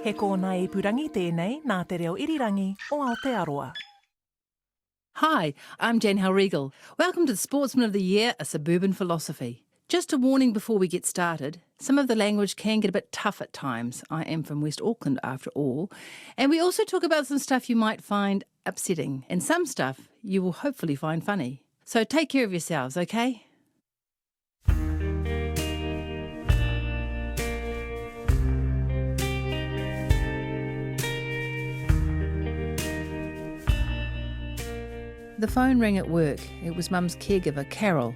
He kōna ipurangi tēnei nā te reo irirangi o Aotearoa. Hi, I'm Jan Halregel. Welcome to the Sportsman of the Year, a Suburban philosophy. Just a warning before we get started, some of the language can get a bit tough at times. I am from West Auckland after all. And we also talk about some stuff you might find upsetting and some stuff you will hopefully find funny. So take care of yourselves, okay? The phone rang at work. It was Mum's caregiver, Carol.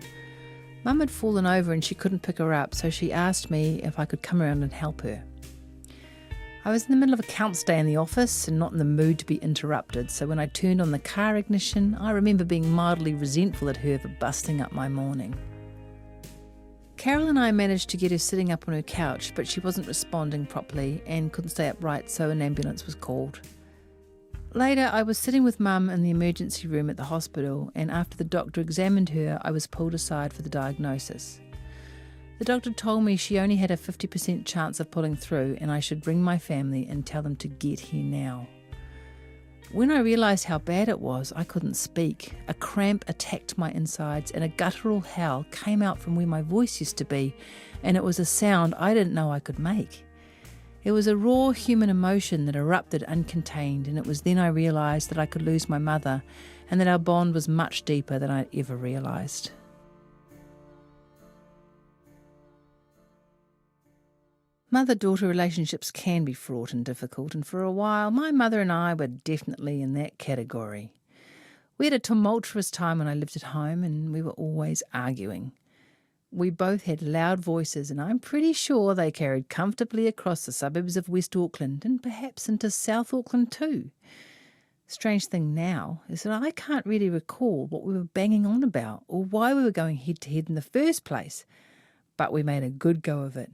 Mum had fallen over and she couldn't pick her up, so she asked me if I could come around and help her. I was in the middle of accounts day in the office and not in the mood to be interrupted, so when I turned on the car ignition, I remember being mildly resentful at her for busting up my morning. Carol and I managed to get her sitting up on her couch, but she wasn't responding properly and couldn't stay upright, so an ambulance was called. Later, I was sitting with Mum in the emergency room at the hospital, and after the doctor examined her, I was pulled aside for the diagnosis. The doctor told me she only had a 50% chance of pulling through, and I should ring my family and tell them to get here now. When I realised how bad it was, I couldn't speak. A cramp attacked my insides, and a guttural howl came out from where my voice used to be, and it was a sound I didn't know I could make. It was a raw human emotion that erupted uncontained, and it was then I realised that I could lose my mother and that our bond was much deeper than I'd ever realised. Mother-daughter relationships can be fraught and difficult, and for a while my mother and I were definitely in that category. We had a tumultuous time when I lived at home, and we were always arguing. We both had loud voices, and I'm pretty sure they carried comfortably across the suburbs of West Auckland and perhaps into South Auckland too. Strange thing now is that I can't really recall what we were banging on about or why we were going head to head in the first place, but we made a good go of it.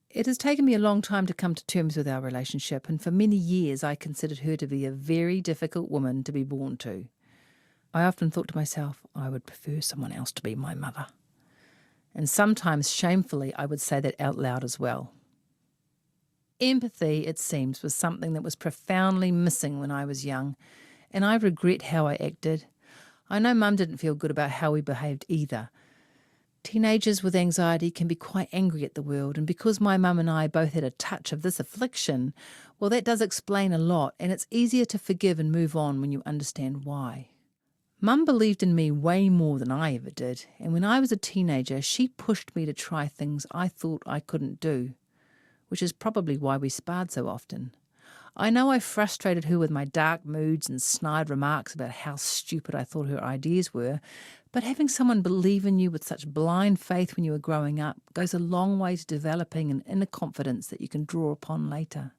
It has taken me a long time to come to terms with our relationship, and for many years I considered her to be a very difficult woman to be born to. I often thought to myself, I would prefer someone else to be my mother. And sometimes, shamefully, I would say that out loud as well. Empathy, it seems, was something that was profoundly missing when I was young, and I regret how I acted. I know Mum didn't feel good about how we behaved either. Teenagers with anxiety can be quite angry at the world, and because my mum and I both had a touch of this affliction, well, that does explain a lot, and it's easier to forgive and move on when you understand why. Mum believed in me way more than I ever did, and when I was a teenager, she pushed me to try things I thought I couldn't do, which is probably why we sparred so often. I know I frustrated her with my dark moods and snide remarks about how stupid I thought her ideas were, but having someone believe in you with such blind faith when you were growing up goes a long way to developing an inner confidence that you can draw upon later.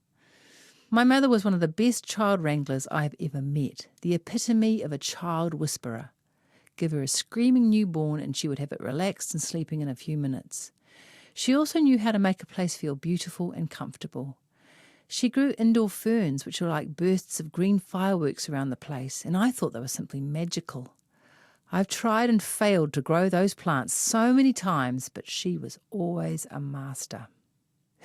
My mother was one of the best child wranglers I have ever met, the epitome of a child whisperer. Give her a screaming newborn and she would have it relaxed and sleeping in a few minutes. She also knew how to make a place feel beautiful and comfortable. She grew indoor ferns, which were like bursts of green fireworks around the place, and I thought they were simply magical. I've tried and failed to grow those plants so many times, but she was always a master.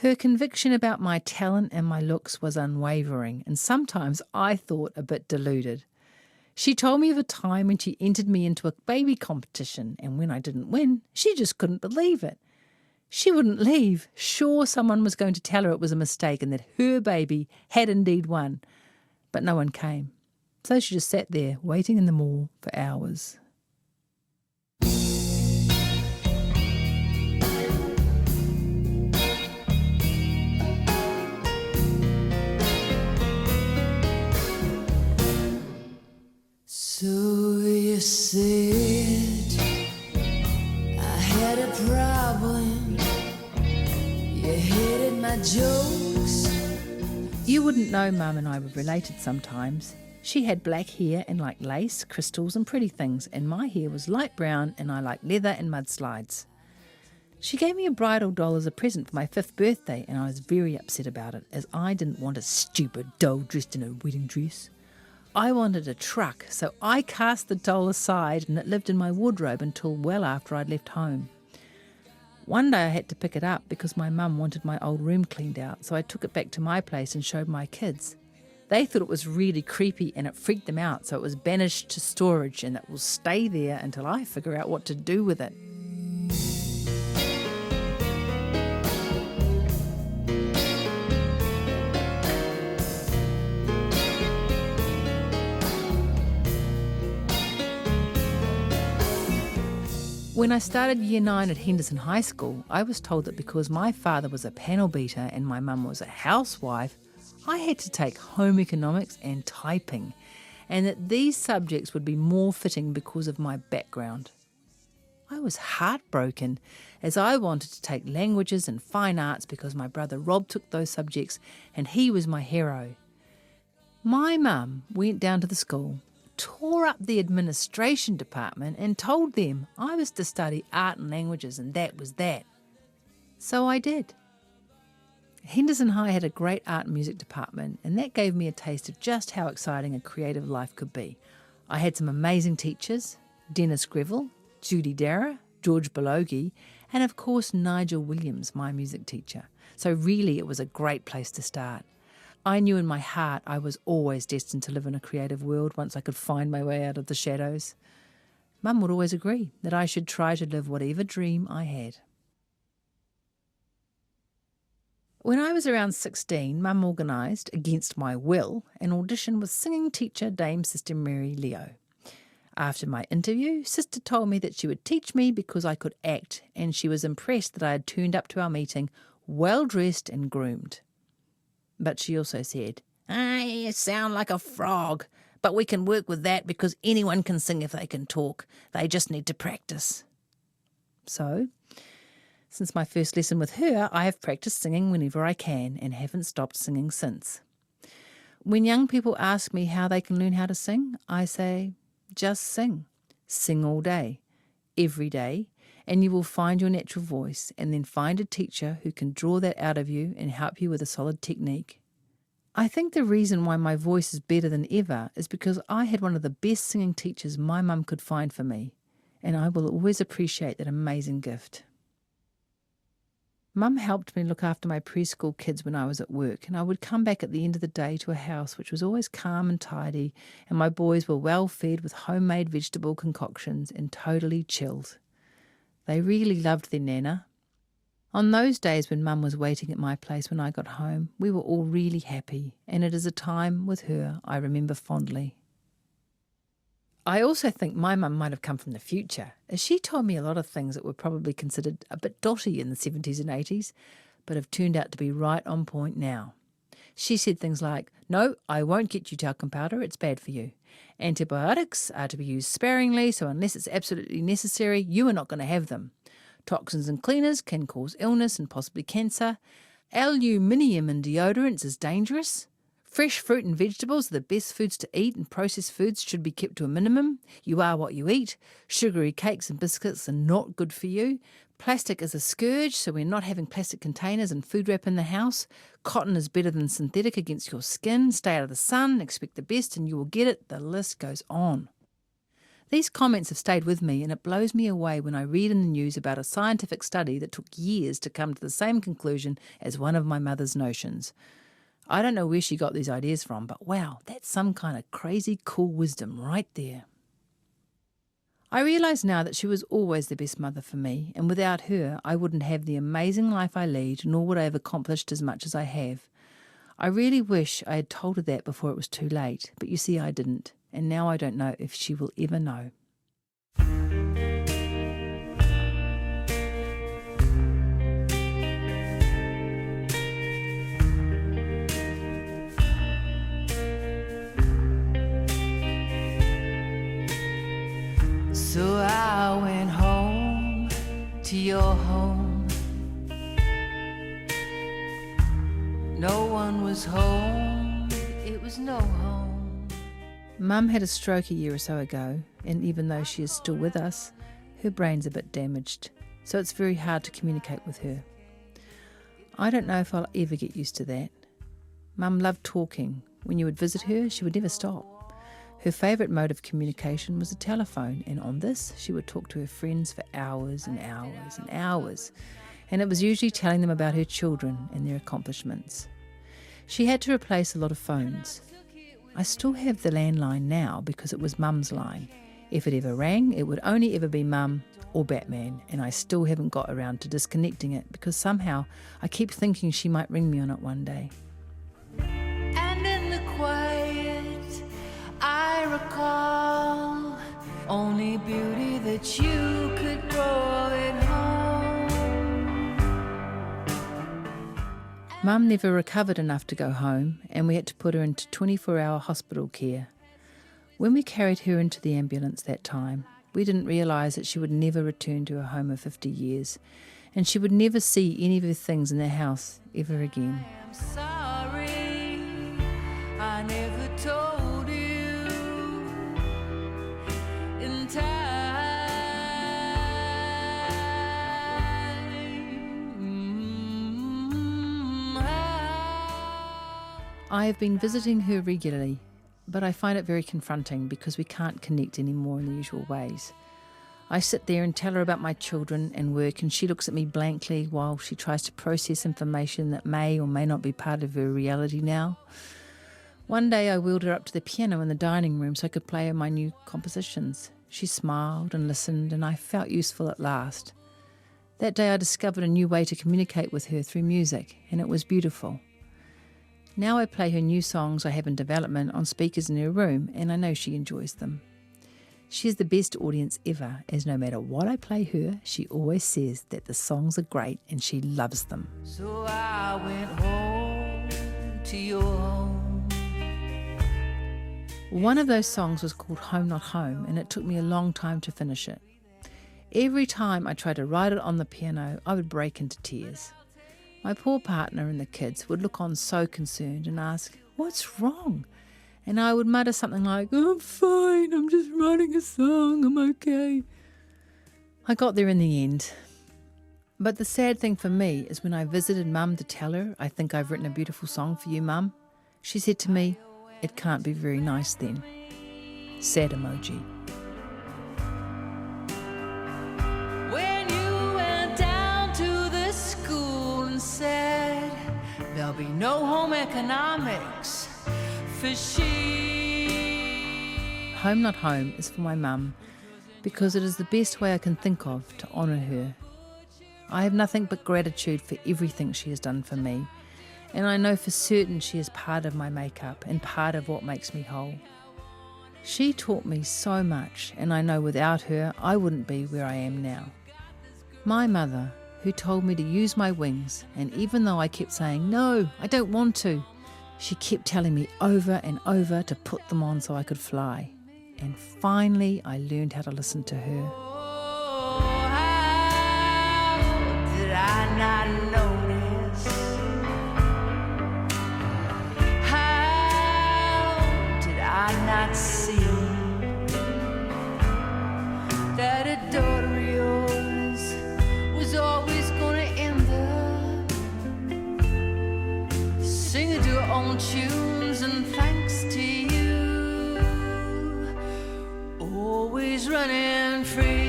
Her conviction about my talent and my looks was unwavering, and sometimes I thought a bit deluded. She told me of a time when she entered me into a baby competition, and when I didn't win, she just couldn't believe it. She wouldn't leave, sure someone was going to tell her it was a mistake and that her baby had indeed won. But no one came, so she just sat there waiting in the mall for hours. So you said I had a problem. You hated my jokes. You wouldn't know Mum and I were related sometimes. She had black hair and liked lace, crystals and pretty things, and my hair was light brown and I liked leather and mudslides. She gave me a bridal doll as a present for my 5th birthday, and I was very upset about it, as I didn't want a stupid doll dressed in a wedding dress. I wanted a truck, so I cast the doll aside and it lived in my wardrobe until well after I'd left home. One day I had to pick it up because my mum wanted my old room cleaned out, so I took it back to my place and showed my kids. They thought it was really creepy and it freaked them out, so it was banished to storage and it will stay there until I figure out what to do with it. When I started Year 9 at Henderson High School, I was told that because my father was a panel beater and my mum was a housewife, I had to take home economics and typing, and that these subjects would be more fitting because of my background. I was heartbroken, as I wanted to take languages and fine arts because my brother Rob took those subjects and he was my hero. My mum went down to the school, tore up the administration department and told them I was to study art and languages, and that was that. So I did. Henderson High had a great art and music department, and that gave me a taste of just how exciting a creative life could be. I had some amazing teachers, Dennis Greville, Judy Darragh, George Balogi, and of course Nigel Williams, my music teacher. So really it was a great place to start. I knew in my heart I was always destined to live in a creative world once I could find my way out of the shadows. Mum would always agree that I should try to live whatever dream I had. When I was around 16, Mum organised, against my will, an audition with singing teacher Dame Sister Mary Leo. After my interview, Sister told me that she would teach me because I could act, and she was impressed that I had turned up to our meeting well-dressed and groomed. But she also said, "You sound like a frog, but we can work with that because anyone can sing if they can talk. They just need to practice." So, since my first lesson with her, I have practiced singing whenever I can and haven't stopped singing since. When young people ask me how they can learn how to sing, I say, just sing. Sing all day, every day, and you will find your natural voice, and then find a teacher who can draw that out of you and help you with a solid technique. I think the reason why my voice is better than ever is because I had one of the best singing teachers my mum could find for me, and I will always appreciate that amazing gift. Mum helped me look after my preschool kids when I was at work, and I would come back at the end of the day to a house which was always calm and tidy, and my boys were well fed with homemade vegetable concoctions and totally chilled. They really loved their Nana. On those days when Mum was waiting at my place when I got home, we were all really happy, and it is a time with her I remember fondly. I also think my mum might have come from the future, as she told me a lot of things that were probably considered a bit dotty in the 70s and 80s, but have turned out to be right on point now. She said things like, "No, I won't get you talcum powder, it's bad for you. Antibiotics are to be used sparingly, so unless it's absolutely necessary, you are not going to have them. Toxins and cleaners can cause illness and possibly cancer. Aluminium in deodorants is dangerous. Fresh fruit and vegetables are the best foods to eat, and processed foods should be kept to a minimum. You are what you eat. Sugary cakes and biscuits are not good for you. Plastic is a scourge, so we're not having plastic containers and food wrap in the house. Cotton is better than synthetic against your skin. Stay out of the sun, expect the best and you will get it." The list goes on. These comments have stayed with me, and it blows me away when I read in the news about a scientific study that took years to come to the same conclusion as one of my mother's notions. I don't know where she got these ideas from, but wow, that's some kind of crazy cool wisdom right there. I realise now that she was always the best mother for me, and without her I wouldn't have the amazing life I lead, nor would I have accomplished as much as I have. I really wish I had told her that before it was too late, but you see I didn't, and now I don't know if she will ever know. So I went home to your home. No one was home, it was no home. Mum had a stroke a year or so ago, and even though she is still with us, her brain's a bit damaged, so it's very hard to communicate with her. I don't know if I'll ever get used to that. Mum loved talking. When you would visit her, she would never stop. Her favourite mode of communication was the telephone, and on this she would talk to her friends for hours and hours and hours. and it was usually telling them about her children and their accomplishments. She had to replace a lot of phones. I still have the landline now because it was Mum's line. If it ever rang, it would only ever be Mum or Batman, and I still haven't got around to disconnecting it because somehow I keep thinking she might ring me on it one day. And in the quiet, I recall only beauty that you could grow at home. Mum never recovered enough to go home, and we had to put her into 24-hour hospital care. When we carried her into the ambulance that time, we didn't realise that she would never return to her home of 50 years, and she would never see any of her things in the house ever again. I'm sorry, I never told you in time. I have been visiting her regularly, but I find it very confronting because we can't connect anymore in the usual ways. I sit there and tell her about my children and work, and she looks at me blankly while she tries to process information that may or may not be part of her reality now. One day I wheeled her up to the piano in the dining room so I could play her my new compositions. She smiled and listened, and I felt useful at last. That day I discovered a new way to communicate with her through music, and it was beautiful. Now I play her new songs I have in development on speakers in her room, and I know she enjoys them. She is the best audience ever, as no matter what I play her, she always says that the songs are great and she loves them. So I went home to your home. One of those songs was called Home Not Home, and it took me a long time to finish it. Every time I tried to write it on the piano, I would break into tears. My poor partner and the kids would look on so concerned and ask, "What's wrong?" And I would mutter something like, "I'm fine, I'm just writing a song, I'm okay." I got there in the end. But the sad thing for me is when I visited Mum to tell her, "I think I've written a beautiful song for you, Mum," she said to me, "It can't be very nice then." Sad emoji. When you went down to the school and said there'll be no home economics for she. Home Not Home is for my mum because it is the best way I can think of to honour her. I have nothing but gratitude for everything she has done for me, and I know for certain she is part of my makeup and part of what makes me whole. She taught me so much, and I know without her I wouldn't be where I am now. My mother, who told me to use my wings, and even though I kept saying, "No, I don't want to," she kept telling me over and over to put them on so I could fly. And finally I learned how to listen to her. Oh, how did I not notice? How did I not see that a daughter of yours was always gonna end up singing to her own tunes, and thanks to you, always running free.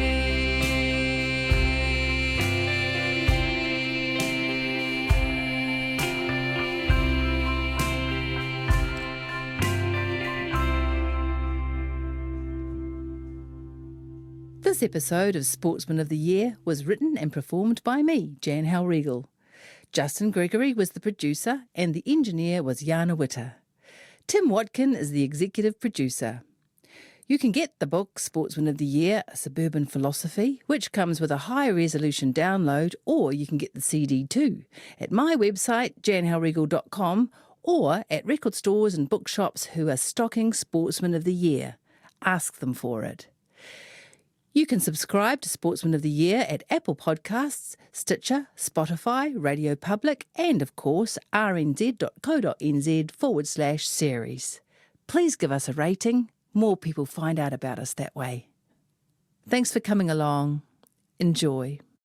This episode of Sportsman of the Year was written and performed by me, Jan Halregal. Justin Gregory was the producer and the engineer was Jana Witter. Tim Watkin is the executive producer. You can get the book Sportsman of the Year, A Suburban Philosophy, which comes with a high-resolution download, or you can get the CD too, at my website, janhalregal.com, or at record stores and bookshops who are stocking Sportsman of the Year. Ask them for it. You can subscribe to Sportsman of the Year at Apple Podcasts, Stitcher, Spotify, Radio Public, and of course rnz.co.nz/series. Please give us a rating. More people find out about us that way. Thanks for coming along. Enjoy.